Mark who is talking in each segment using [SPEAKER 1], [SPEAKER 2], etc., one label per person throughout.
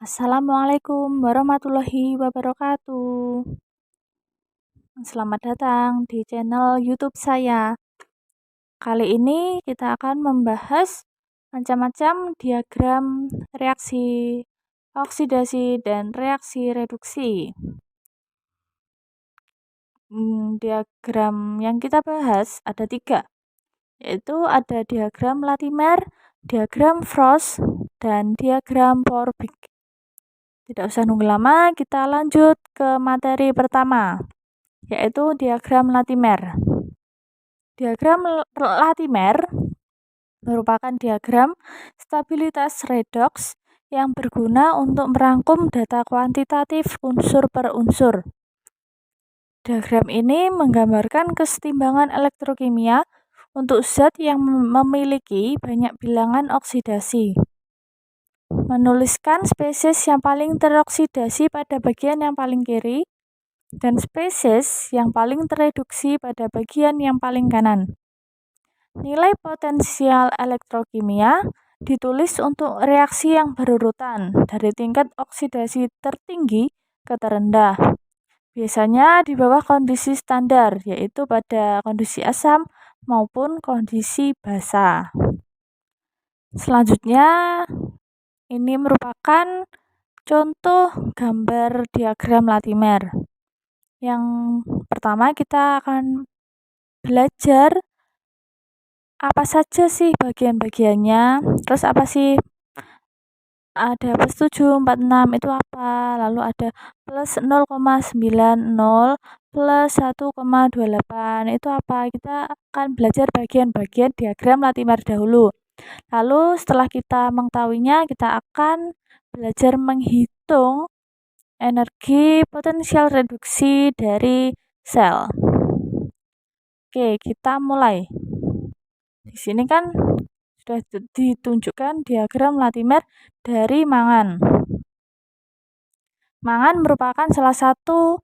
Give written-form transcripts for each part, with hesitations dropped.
[SPEAKER 1] Assalamualaikum warahmatullahi wabarakatuh. Selamat datang di channel YouTube saya. Kali ini kita akan membahas macam-macam diagram reaksi oksidasi dan reaksi reduksi. Diagram yang kita bahas ada 3, yaitu ada diagram Latimer, diagram Frost, dan diagram Porbig. Tidak usah nunggu lama, kita lanjut ke materi pertama, yaitu diagram Latimer. Diagram Latimer merupakan diagram stabilitas redoks yang berguna untuk merangkum data kuantitatif unsur per unsur. Diagram ini menggambarkan kesetimbangan elektrokimia untuk zat yang memiliki banyak bilangan oksidasi. Menuliskan spesies yang paling teroksidasi pada bagian yang paling kiri dan spesies yang paling tereduksi pada bagian yang paling kanan. Nilai potensial elektrokimia ditulis untuk reaksi yang berurutan dari tingkat oksidasi tertinggi ke terendah. Biasanya di bawah kondisi standar, yaitu pada kondisi asam maupun kondisi basa. Selanjutnya, ini merupakan contoh gambar diagram Latimer. Yang pertama kita akan belajar apa saja sih bagian-bagiannya, terus apa sih ada plus 7, 46 itu apa, lalu ada plus 0,90 plus 1,28 itu apa. Kita akan belajar bagian-bagian diagram Latimer dahulu. Lalu setelah kita mengetahuinya, kita akan belajar menghitung energi potensial reduksi dari sel. Oke, kita mulai. Di sini kan sudah ditunjukkan diagram Latimer dari mangan. Mangan merupakan salah satu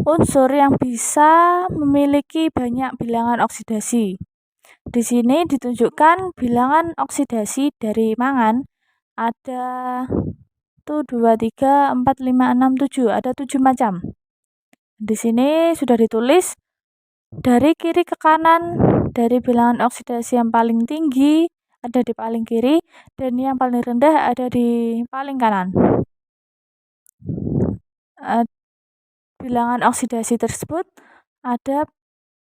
[SPEAKER 1] unsur yang bisa memiliki banyak bilangan oksidasi. Di sini ditunjukkan bilangan oksidasi dari mangan ada 1, 2, 3, 4, 5, 6, 7. Ada 7 macam. Di sini sudah ditulis dari kiri ke kanan, dari bilangan oksidasi yang paling tinggi ada di paling kiri dan yang paling rendah ada di paling kanan. Bilangan oksidasi tersebut ada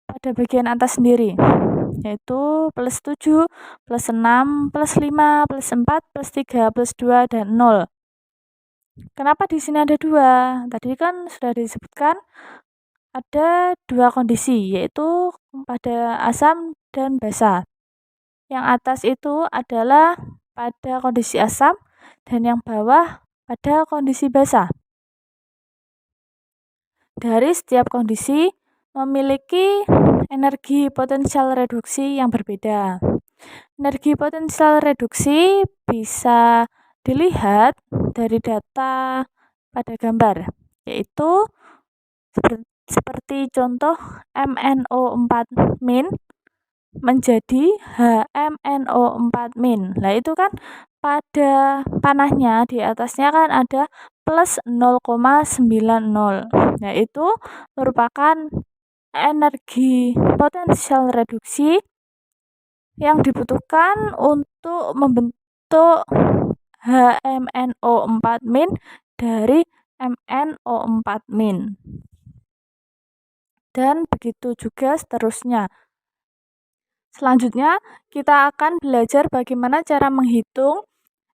[SPEAKER 1] pada bagian atas sendiri, yaitu plus 7, plus 6, plus 5, plus 4, plus 3, plus 2, dan 0. Kenapa di sini ada 2? Tadi kan sudah disebutkan ada 2 kondisi, yaitu pada asam dan basa. Yang atas itu adalah pada kondisi asam dan yang bawah pada kondisi basa. Dari setiap kondisi memiliki energi potensial reduksi yang berbeda. Energi potensial reduksi bisa dilihat dari data pada gambar, yaitu seperti contoh MnO4- menjadi HMnO4-. Nah, itu kan pada panahnya di atasnya kan ada plus 0,90. Nah, itu merupakan energi potensial reduksi yang dibutuhkan untuk membentuk HMnO4- dari MnO4-. Dan begitu juga seterusnya. Selanjutnya, kita akan belajar bagaimana cara menghitung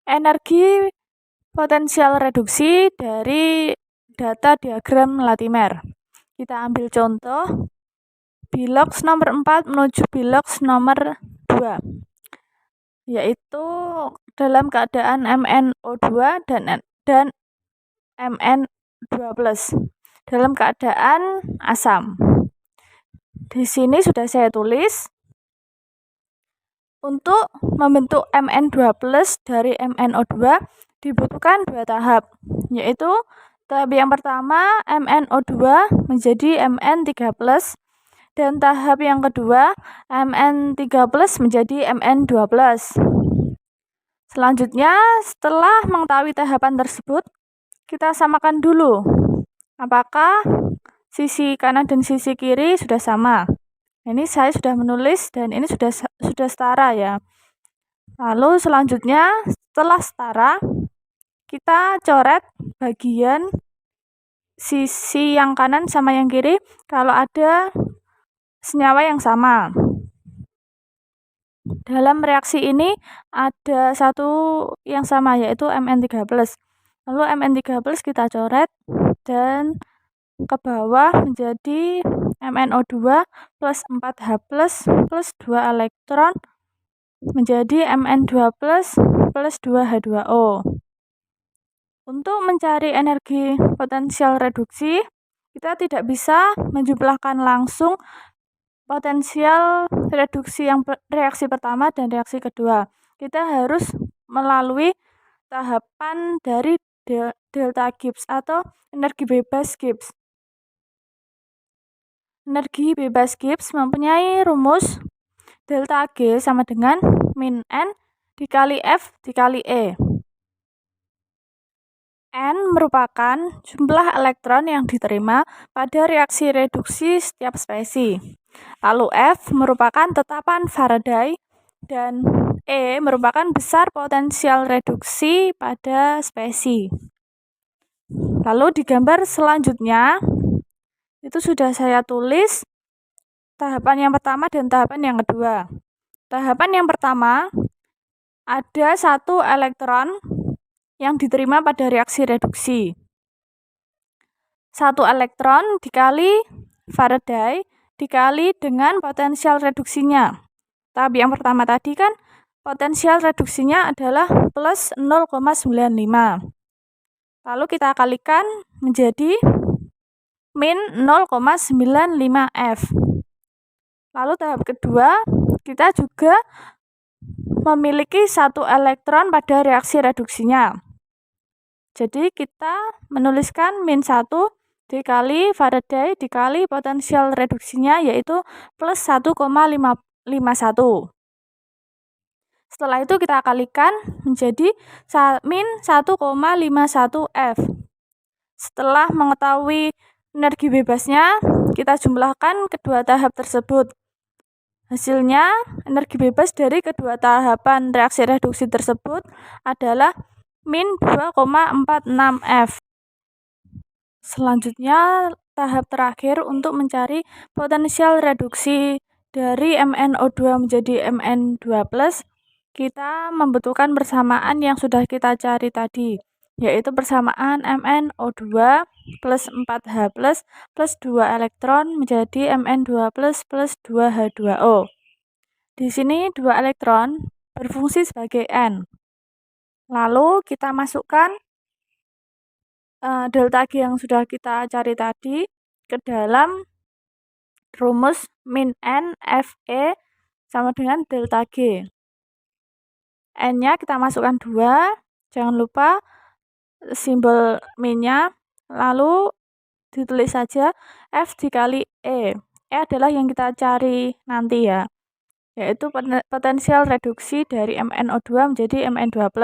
[SPEAKER 1] energi potensial reduksi dari data diagram Latimer. Kita ambil contoh bilox nomor 4 menuju bilox nomor 2, yaitu dalam keadaan MnO2 dan Mn2+, dalam keadaan asam. Di sini sudah saya tulis. Untuk membentuk Mn2+ dari MnO2 dibutuhkan 2 tahap, yaitu tahap yang pertama MnO2 menjadi Mn3+, dan tahap yang kedua Mn3+ menjadi Mn2+. Selanjutnya, setelah mengetahui tahapan tersebut, kita samakan dulu apakah sisi kanan dan sisi kiri sudah sama. Ini saya sudah menulis dan ini sudah setara ya. Lalu selanjutnya, setelah setara, kita coret bagian sisi yang kanan sama yang kiri kalau ada senyawa yang sama. Dalam reaksi ini ada satu yang sama, yaitu Mn3+. Lalu Mn3+ kita coret dan ke bawah menjadi MnO2 plus 4H plus 2 elektron menjadi Mn2 plus 2H2O. Untuk mencari energi potensial reduksi, kita tidak bisa menjumlahkan langsung potensial reduksi yang reaksi pertama dan reaksi kedua. Kita harus melalui tahapan dari delta Gibbs atau energi bebas Gibbs. Energi bebas Gibbs mempunyai rumus delta G sama dengan min N dikali F dikali E. N merupakan jumlah elektron yang diterima pada reaksi reduksi setiap spesi. Lalu F merupakan tetapan Faraday dan E merupakan besar potensial reduksi pada spesi. Lalu di gambar selanjutnya itu sudah saya tulis tahapan yang pertama dan tahapan yang kedua. Tahapan yang pertama ada satu elektron yang diterima pada reaksi reduksi. 1 elektron dikali Faraday dikali dengan potensial reduksinya. Tahap yang pertama tadi kan potensial reduksinya adalah plus 0,95. Lalu kita kalikan menjadi min 0,95 F. Lalu tahap kedua, kita juga memiliki 1 elektron pada reaksi reduksinya. Jadi kita menuliskan min 1 dikali Faraday dikali potensial reduksinya yaitu plus 1,51. Setelah itu kita kalikan menjadi min 1,51 F. Setelah mengetahui energi bebasnya, kita jumlahkan kedua tahap tersebut. Hasilnya, energi bebas dari kedua tahapan reaksi reduksi tersebut adalah min 2,46 F. Selanjutnya, tahap terakhir untuk mencari potensial reduksi dari MnO2 menjadi Mn2+, kita membutuhkan persamaan yang sudah kita cari tadi, yaitu persamaan MnO2 plus 4H plus 2 elektron menjadi Mn2 plus 2H2O. Di sini 2 elektron berfungsi sebagai N. Lalu kita masukkan delta G yang sudah kita cari tadi ke dalam rumus min N Fe sama dengan delta G. N-nya kita masukkan 2, jangan lupa simbol min-nya, lalu ditulis saja F dikali E. E adalah yang kita cari nanti ya, yaitu potensial reduksi dari MnO2 menjadi Mn2+.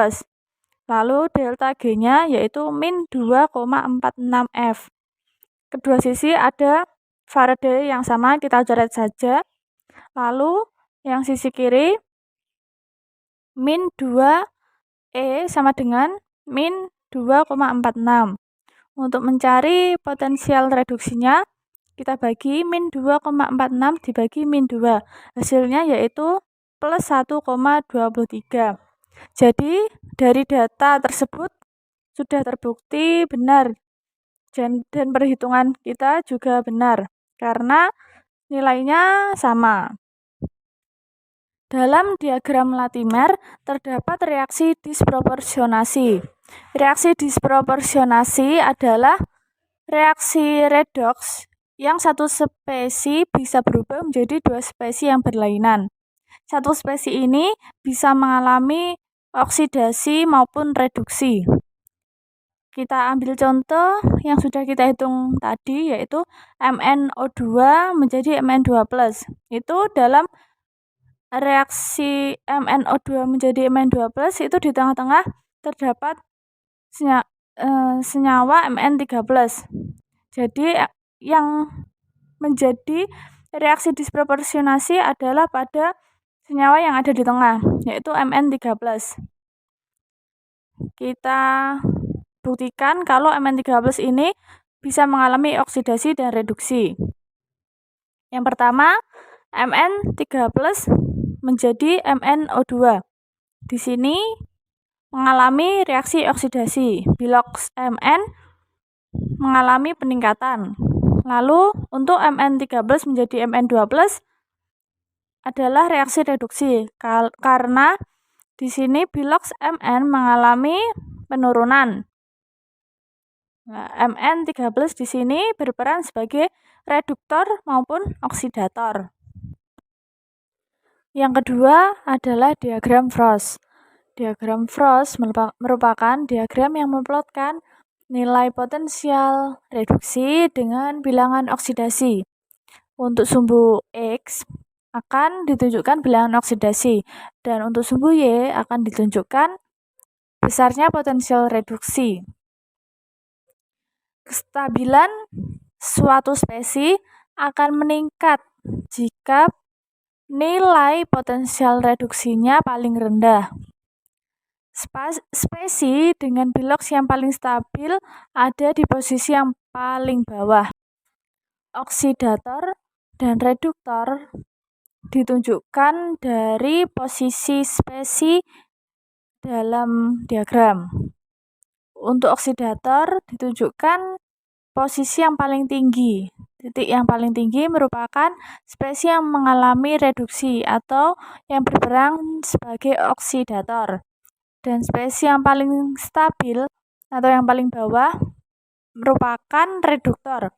[SPEAKER 1] Lalu delta G-nya yaitu min 2,46 F. Kedua sisi ada Faraday yang sama, kita coret saja. Lalu yang sisi kiri min 2 E sama dengan min 2,46. Untuk mencari potensial reduksinya, kita bagi min 2,46 dibagi min 2. Hasilnya yaitu plus 1,23. Jadi, dari data tersebut sudah terbukti benar dan perhitungan kita juga benar karena nilainya sama. Dalam diagram Latimer terdapat reaksi disproporsionasi. Reaksi disproporsionasi adalah reaksi redoks yang satu spesi bisa berubah menjadi 2 spesi yang berlainan. Satu spesi ini bisa mengalami oksidasi maupun reduksi. Kita ambil contoh yang sudah kita hitung tadi, yaitu MnO2 menjadi Mn2+. Itu dalam reaksi MnO2 menjadi Mn2+, itu di tengah-tengah terdapat senyawa Mn3+. Jadi yang menjadi reaksi disproporsionasi adalah pada senyawa yang ada di tengah, yaitu Mn3+. Kita buktikan kalau Mn3+ ini bisa mengalami oksidasi dan reduksi. Yang pertama, Mn3+ menjadi MnO2. Di sini mengalami reaksi oksidasi. Bilox Mn mengalami peningkatan. Lalu untuk Mn3+ menjadi Mn2+ adalah reaksi reduksi karena di sini bilox Mn mengalami penurunan. Nah, Mn3+ di sini berperan sebagai reduktor maupun oksidator. Yang kedua adalah diagram Frost. Diagram Frost merupakan diagram yang memplotkan nilai potensial reduksi dengan bilangan oksidasi. Untuk sumbu X akan ditunjukkan bilangan oksidasi, dan untuk sumbu Y akan ditunjukkan besarnya potensial reduksi. Kestabilan suatu spesies akan meningkat jika nilai potensial reduksinya paling rendah. Spesies dengan bilox yang paling stabil ada di posisi yang paling bawah. Oksidator dan reduktor ditunjukkan dari posisi spesies dalam diagram. Untuk oksidator ditunjukkan posisi yang paling tinggi. Titik yang paling tinggi merupakan spesies yang mengalami reduksi atau yang berperan sebagai oksidator. Dan spesies yang paling stabil atau yang paling bawah merupakan reduktor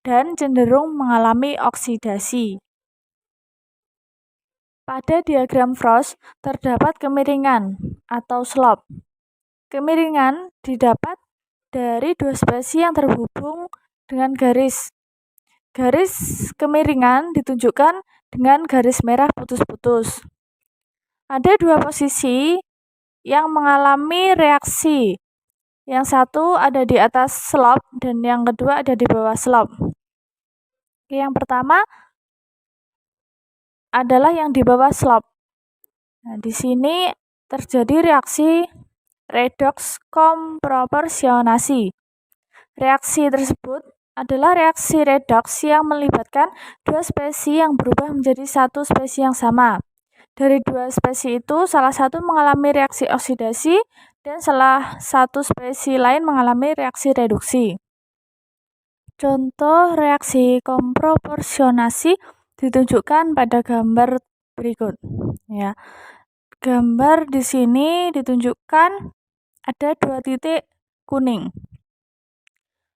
[SPEAKER 1] dan cenderung mengalami oksidasi. Pada diagram Frost terdapat kemiringan atau slope. Kemiringan didapat dari dua spesies yang terhubung dengan garis. Garis kemiringan ditunjukkan dengan garis merah putus-putus. Ada dua posisi yang mengalami reaksi. Yang satu ada di atas slope dan yang kedua ada di bawah slope. Yang pertama adalah yang di bawah slope. Nah, di sini terjadi reaksi redox komproporsionasi. Reaksi tersebut adalah reaksi redox yang melibatkan dua spesies yang berubah menjadi satu spesies yang sama. Dari dua spesies itu, salah satu mengalami reaksi oksidasi dan salah satu spesies lain mengalami reaksi reduksi. Contoh reaksi komproporsionasi ditunjukkan pada gambar berikut. Ya. Gambar di sini ditunjukkan ada dua titik kuning.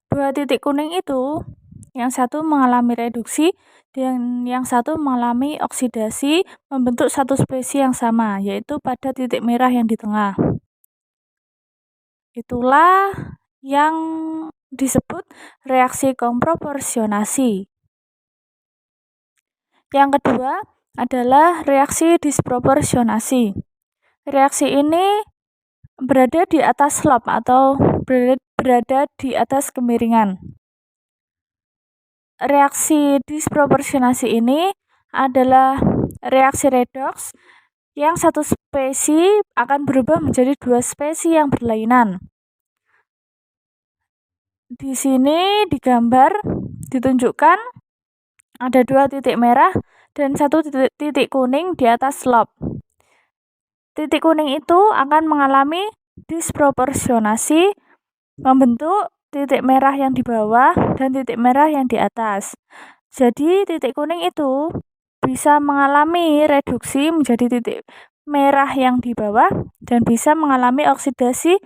[SPEAKER 1] Dua titik kuning itu, yang satu mengalami reduksi dan yang satu mengalami oksidasi membentuk satu spesies yang sama, yaitu pada titik merah yang di tengah. Itulah yang disebut reaksi komproporsionasi. Yang kedua adalah reaksi disproporsionasi. Reaksi ini berada di atas slope atau berada di atas kemiringan. Reaksi disproporsionasi ini adalah reaksi redox yang satu spesies akan berubah menjadi dua spesies yang berlainan. Di sini di gambar ditunjukkan ada dua titik merah dan satu titik kuning di atas slope. Titik kuning itu akan mengalami disproporsionasi membentuk titik merah yang di bawah dan titik merah yang di atas. Jadi titik kuning itu bisa mengalami reduksi menjadi titik merah yang di bawah dan bisa mengalami oksidasi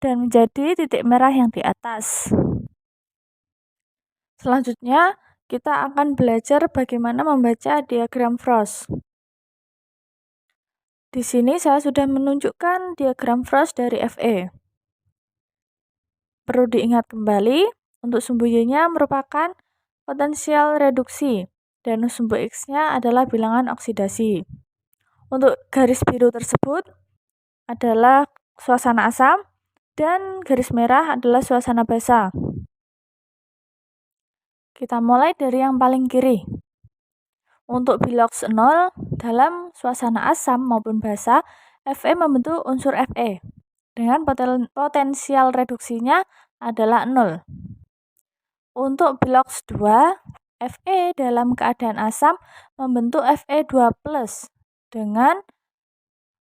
[SPEAKER 1] dan menjadi titik merah yang di atas. Selanjutnya, kita akan belajar bagaimana membaca diagram Frost. Di sini saya sudah menunjukkan diagram Frost dari Fe. Perlu diingat kembali, untuk sumbu Y-nya merupakan potensial reduksi dan sumbu X-nya adalah bilangan oksidasi. Untuk garis biru tersebut adalah suasana asam dan garis merah adalah suasana basa. Kita mulai dari yang paling kiri. Untuk bilox 0 dalam suasana asam maupun basa, Fe membentuk unsur Fe dengan potensial reduksinya adalah 0. Untuk bilox 2, Fe dalam keadaan asam membentuk Fe2+ dengan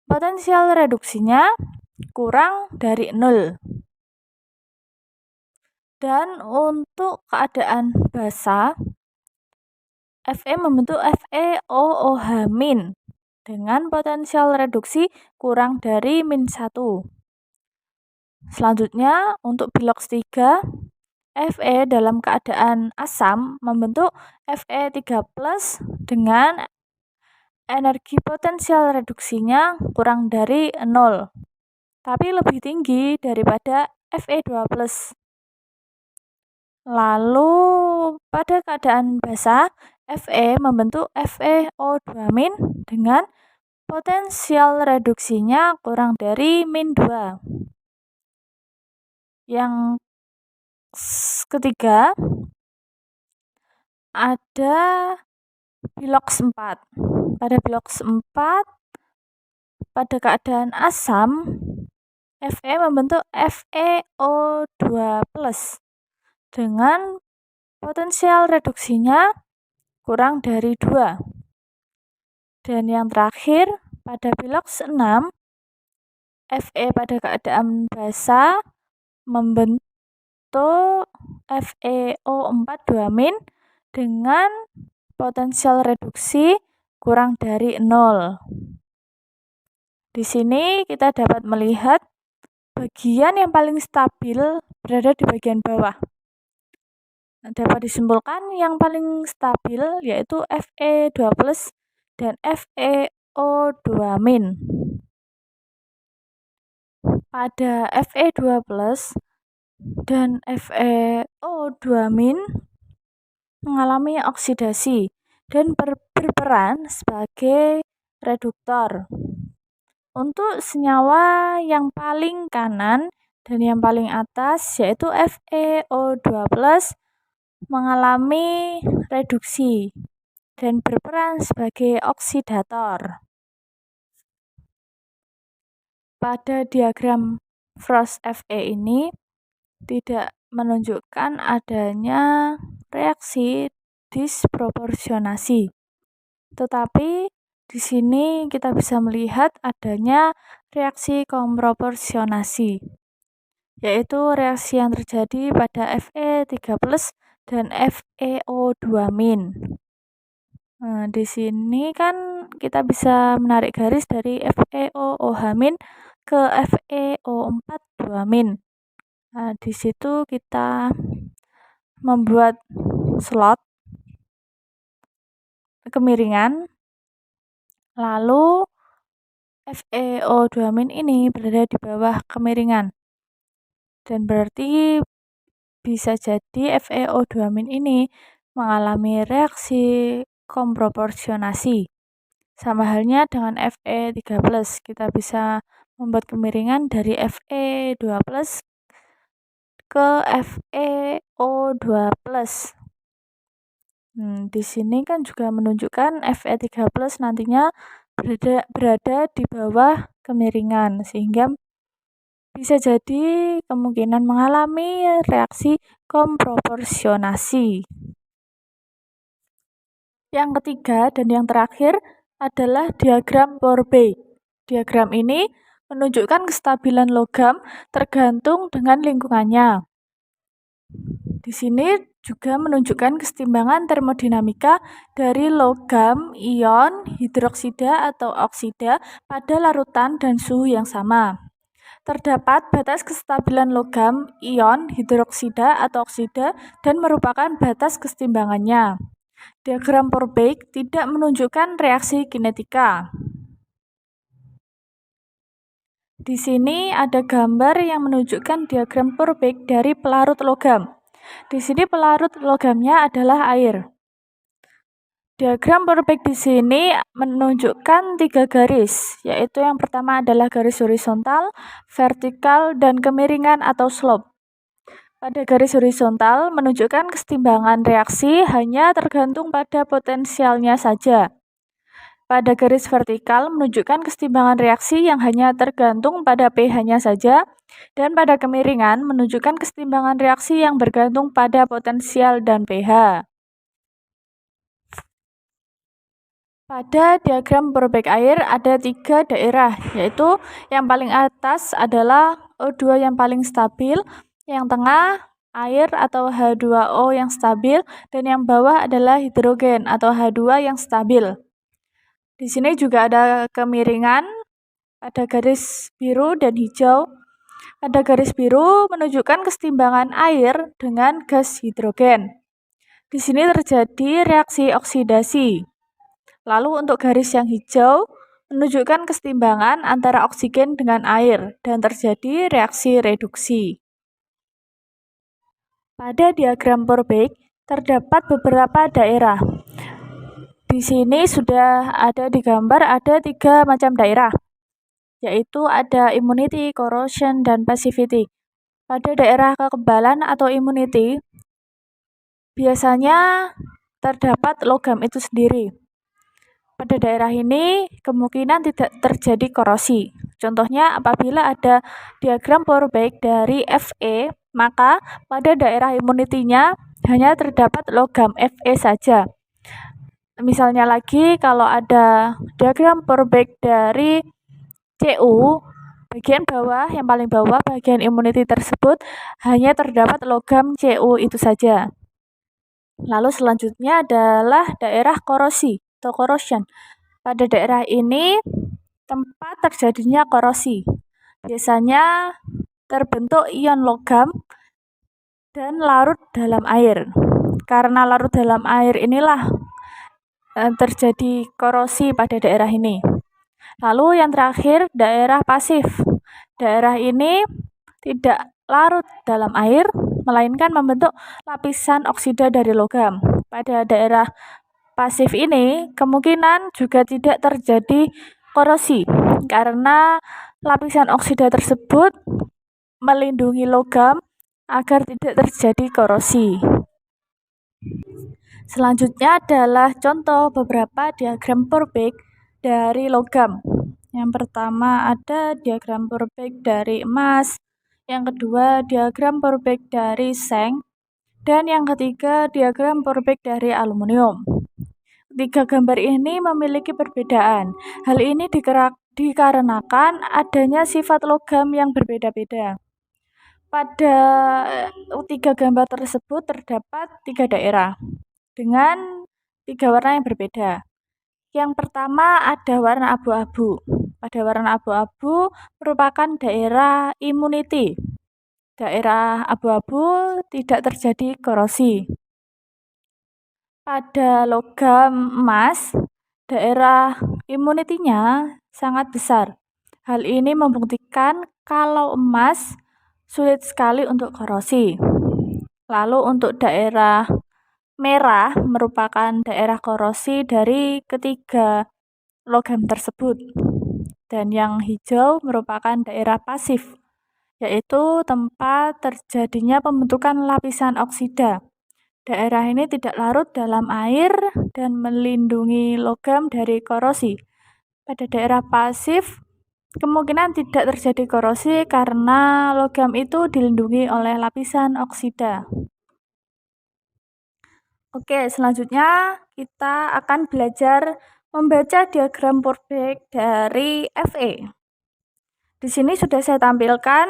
[SPEAKER 1] potensial reduksinya kurang dari 0. Dan untuk keadaan basa, Fe membentuk FeOOH- dengan potensial reduksi kurang dari -1. Selanjutnya, untuk bilox 3, Fe dalam keadaan asam membentuk Fe3+ dengan energi potensial reduksinya kurang dari 0, tapi lebih tinggi daripada Fe2+. Lalu, pada keadaan basa, Fe membentuk FeO2- dengan potensial reduksinya kurang dari -2. Yang ketiga, ada bilox 4. Pada bilox 4, pada keadaan asam, Fe membentuk FeO2+ dengan potensial reduksinya kurang dari 2. Dan yang terakhir, pada bilox 6, Fe pada keadaan basa membentuk FeO4- dengan potensial reduksi kurang dari 0. Di sini kita dapat melihat bagian yang paling stabil berada di bagian bawah. Dapat disimpulkan yang paling stabil yaitu Fe2+ dan FeO2-. Pada Fe2+ dan FeO2- mengalami oksidasi dan berperan sebagai reduktor. Untuk senyawa yang paling kanan dan yang paling atas yaitu FeO2+ mengalami reduksi dan berperan sebagai oksidator. Pada diagram Frost Fe ini tidak menunjukkan adanya reaksi disproporsionasi, tetapi di sini kita bisa melihat adanya reaksi komproporsionasi, yaitu reaksi yang terjadi pada Fe3+ dan FeO2-. Nah, di sini kan kita bisa menarik garis dari FeOOH- ke FeO4-. Nah, di situ kita membuat slot kemiringan, lalu FeO2- ini berada di bawah kemiringan, dan berarti bisa jadi FeO2- ini mengalami reaksi komproporsionasi. Sama halnya dengan Fe3+, kita bisa membuat kemiringan dari Fe2+ ke FeO2+. Di sini kan juga menunjukkan Fe3+ nantinya berada di bawah kemiringan, sehingga bisa jadi kemungkinan mengalami reaksi komproporsionasi. Yang ketiga dan yang terakhir adalah diagram Pourbaix. Diagram ini menunjukkan kestabilan logam tergantung dengan lingkungannya. Di sini juga menunjukkan kesetimbangan termodinamika dari logam, ion, hidroksida atau oksida pada larutan dan suhu yang sama. Terdapat batas kestabilan logam, ion, hidroksida atau oksida dan merupakan batas kesetimbangannya. Diagram Pourbaix tidak menunjukkan reaksi kinetika. Di sini ada gambar yang menunjukkan diagram Pourbaix dari pelarut logam. Di sini pelarut logamnya adalah air. Diagram Purbake di sini menunjukkan 3 garis, yaitu yang pertama adalah garis horizontal, vertikal, dan kemiringan atau slope. Pada garis horizontal menunjukkan kesetimbangan reaksi hanya tergantung pada potensialnya saja. Pada garis vertikal menunjukkan kesetimbangan reaksi yang hanya tergantung pada pH-nya saja, dan pada kemiringan menunjukkan kesetimbangan reaksi yang bergantung pada potensial dan pH. Pada diagram Purbake air ada 3 daerah, yaitu yang paling atas adalah O2 yang paling stabil, yang tengah air atau H2O yang stabil, dan yang bawah adalah hidrogen atau H2 yang stabil. Di sini juga ada kemiringan, ada garis biru dan hijau. Pada garis biru menunjukkan kesetimbangan air dengan gas hidrogen. Di sini terjadi reaksi oksidasi. Lalu untuk garis yang hijau menunjukkan kesetimbangan antara oksigen dengan air dan terjadi reaksi reduksi. Pada diagram Purbake terdapat beberapa daerah. Di sini sudah ada di gambar ada 3 macam daerah, yaitu ada immunity, corrosion, dan passivity. Pada daerah kekebalan atau immunity, biasanya terdapat logam itu sendiri. Pada daerah ini kemungkinan tidak terjadi korosi. Contohnya apabila ada diagram Purbake dari Fe, maka pada daerah immunity-nya hanya terdapat logam Fe saja. Misalnya lagi kalau ada diagram Purbake dari Cu, bagian bawah, yang paling bawah bagian immunity tersebut hanya terdapat logam Cu itu saja. Lalu selanjutnya adalah daerah korosi atau corrosion. Pada daerah ini tempat terjadinya korosi. Biasanya terbentuk ion logam dan larut dalam air. Karena larut dalam air inilah terjadi korosi pada daerah ini. Lalu yang terakhir daerah pasif. Daerah ini tidak larut dalam air, melainkan membentuk lapisan oksida dari logam. Pada daerah pasif ini kemungkinan juga tidak terjadi korosi karena lapisan oksida tersebut melindungi logam agar tidak terjadi korosi. Selanjutnya adalah contoh beberapa diagram Purbake dari logam. Yang pertama ada diagram Purbake dari emas, yang kedua diagram Purbake dari seng, dan yang ketiga diagram Purbake dari aluminium. 3 gambar ini memiliki perbedaan. Hal ini dikarenakan adanya sifat logam yang berbeda-beda. Pada 3 gambar tersebut terdapat 3 daerah dengan 3 warna yang berbeda. Yang pertama ada warna abu-abu. Pada warna abu-abu merupakan daerah immunity. Daerah abu-abu tidak terjadi korosi. Pada logam emas, daerah immunity-nya sangat besar. Hal ini membuktikan kalau emas sulit sekali untuk korosi. Lalu untuk daerah merah merupakan daerah korosi dari ketiga logam tersebut. Dan yang hijau merupakan daerah pasif, yaitu tempat terjadinya pembentukan lapisan oksida. Daerah ini tidak larut dalam air dan melindungi logam dari korosi. Pada daerah pasif, kemungkinan tidak terjadi korosi karena logam itu dilindungi oleh lapisan oksida. Oke, selanjutnya kita akan belajar membaca diagram Purbake dari Fe. Di sini sudah saya tampilkan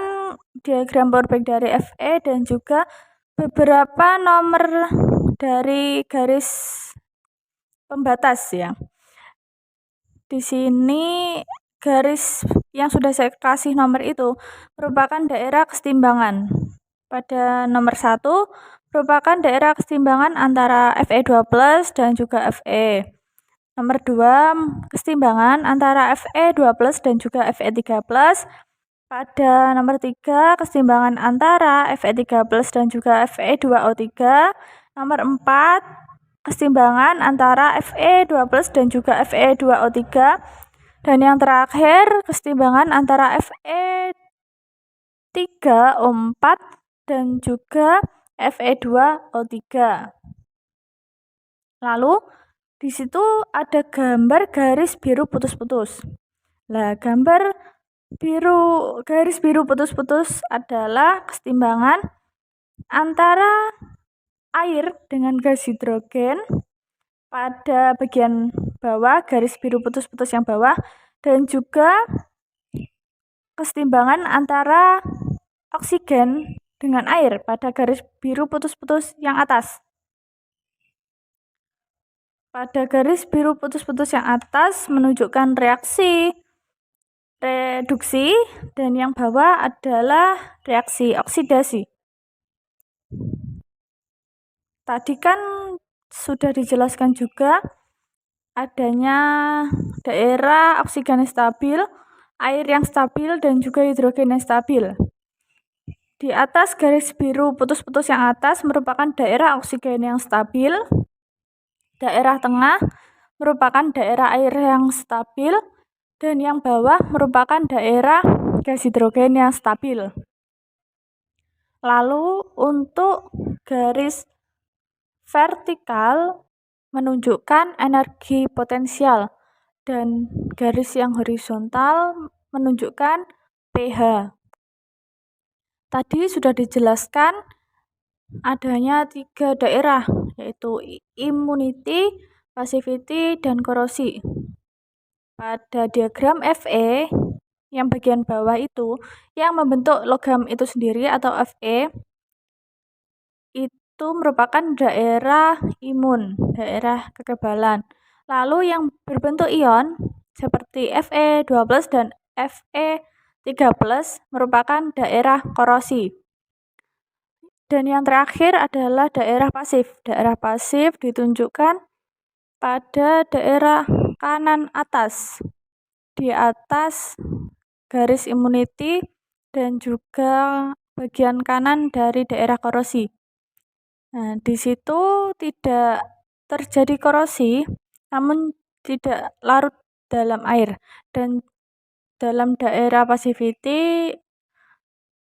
[SPEAKER 1] diagram Purbake dari Fe dan juga beberapa nomor dari garis pembatas ya. Di sini garis yang sudah saya kasih nomor itu merupakan daerah kesetimbangan. Pada nomor 1 merupakan daerah kesetimbangan antara Fe2+ dan juga Fe. Nomor 2 kesetimbangan antara Fe2+ dan juga Fe3+. Pada nomor 3 kesetimbangan antara Fe3+ dan juga Fe2O3. Nomor 4 keseimbangan antara Fe2+ dan juga Fe2O3. Dan yang terakhir, keseimbangan antara Fe3O4 dan juga Fe2O3. Lalu di situ ada gambar garis biru putus-putus. Nah, gambar garis biru putus-putus adalah keseimbangan antara air dengan gas hidrogen pada bagian bawah, garis biru putus-putus yang bawah, dan juga keseimbangan antara oksigen dengan air pada garis biru putus-putus yang atas. Pada garis biru putus-putus yang atas menunjukkan reaksi reduksi, dan yang bawah adalah reaksi oksidasi. Tadi kan sudah dijelaskan juga adanya daerah oksigen yang stabil, air yang stabil, dan juga hidrogen yang stabil. Di atas garis biru putus-putus yang atas merupakan daerah oksigen yang stabil, daerah tengah merupakan daerah air yang stabil, dan yang bawah merupakan daerah gas hidrogen yang stabil. Lalu untuk garis vertikal menunjukkan energi potensial, dan garis yang horizontal menunjukkan pH. Tadi sudah dijelaskan adanya 3 daerah, yaitu immunity, passivity, dan korosi. Pada diagram Fe yang bagian bawah itu, yang membentuk logam itu sendiri atau Fe, itu merupakan daerah imun, daerah kekebalan. Lalu yang berbentuk ion seperti Fe2+ dan Fe3+ merupakan daerah korosi. Dan yang terakhir adalah daerah pasif. Daerah pasif ditunjukkan pada daerah kanan atas, di atas garis immunity dan juga bagian kanan dari daerah korosi. Nah, di situ tidak terjadi korosi, namun tidak larut dalam air. Dan dalam daerah passivity,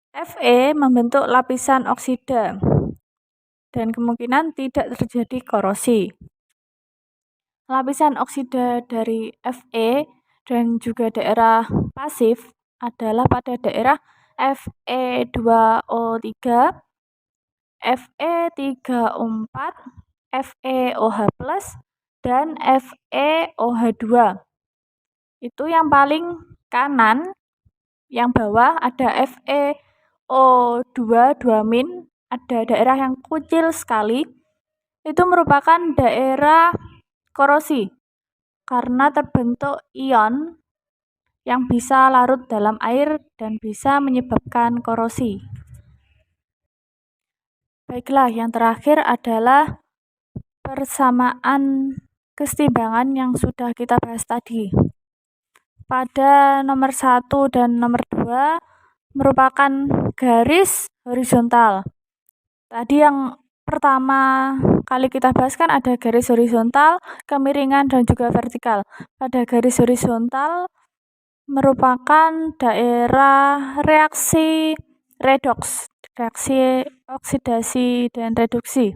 [SPEAKER 1] Fe membentuk lapisan oksida dan kemungkinan tidak terjadi korosi. Lapisan oksida dari Fe dan juga daerah pasif adalah pada daerah Fe2O3, Fe3O4, FeOH+, dan FeOH2. Itu yang paling kanan, yang bawah ada FeO2 2-, ada daerah yang kecil sekali. Itu merupakan daerah korosi karena terbentuk ion yang bisa larut dalam air dan bisa menyebabkan korosi. Baiklah, yang terakhir adalah persamaan keseimbangan yang sudah kita bahas tadi. Pada nomor 1 dan nomor 2 merupakan garis horizontal. Tadi yang pertama kali kita bahas kan ada garis horizontal, kemiringan, dan juga vertikal. Pada garis horizontal merupakan daerah reaksi redoks, reaksi oksidasi dan reduksi.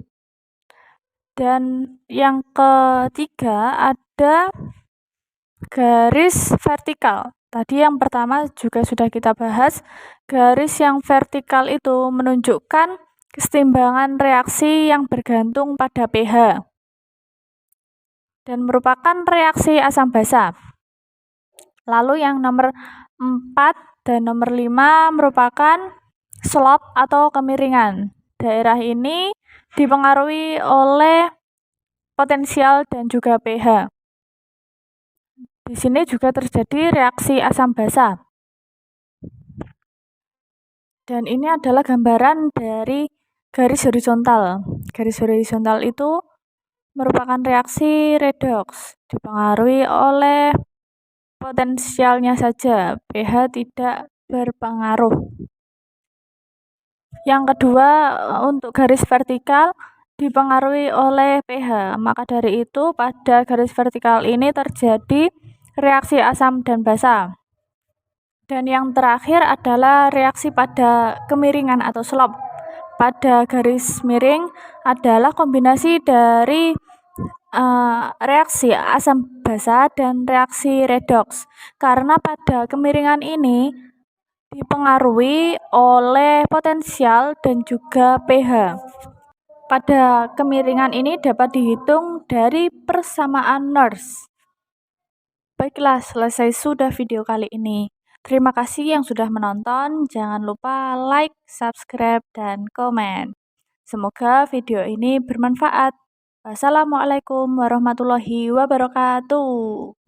[SPEAKER 1] Dan yang ketiga ada garis vertikal. Tadi yang pertama juga sudah kita bahas, garis yang vertikal itu menunjukkan keseimbangan reaksi yang bergantung pada pH dan merupakan reaksi asam basa. Lalu yang nomor 4 dan nomor 5 merupakan slope atau kemiringan. Daerah ini dipengaruhi oleh potensial dan juga pH. Di sini juga terjadi reaksi asam basa. Dan ini adalah gambaran dari garis horizontal. Garis horizontal itu merupakan reaksi redoks, dipengaruhi oleh potensialnya saja, pH tidak berpengaruh. Yang kedua, untuk garis vertikal dipengaruhi oleh pH. Maka dari itu, pada garis vertikal ini terjadi reaksi asam dan basa. Dan yang terakhir adalah reaksi pada kemiringan atau slope. Pada garis miring adalah kombinasi dari reaksi asam basa dan reaksi redoks. Karena pada kemiringan ini dipengaruhi oleh potensial dan juga pH. Pada kemiringan ini dapat dihitung dari persamaan Nernst. Baiklah, selesai sudah video kali ini. Terima kasih yang sudah menonton. Jangan lupa like, subscribe, dan komen. Semoga video ini bermanfaat. Wassalamualaikum warahmatullahi wabarakatuh.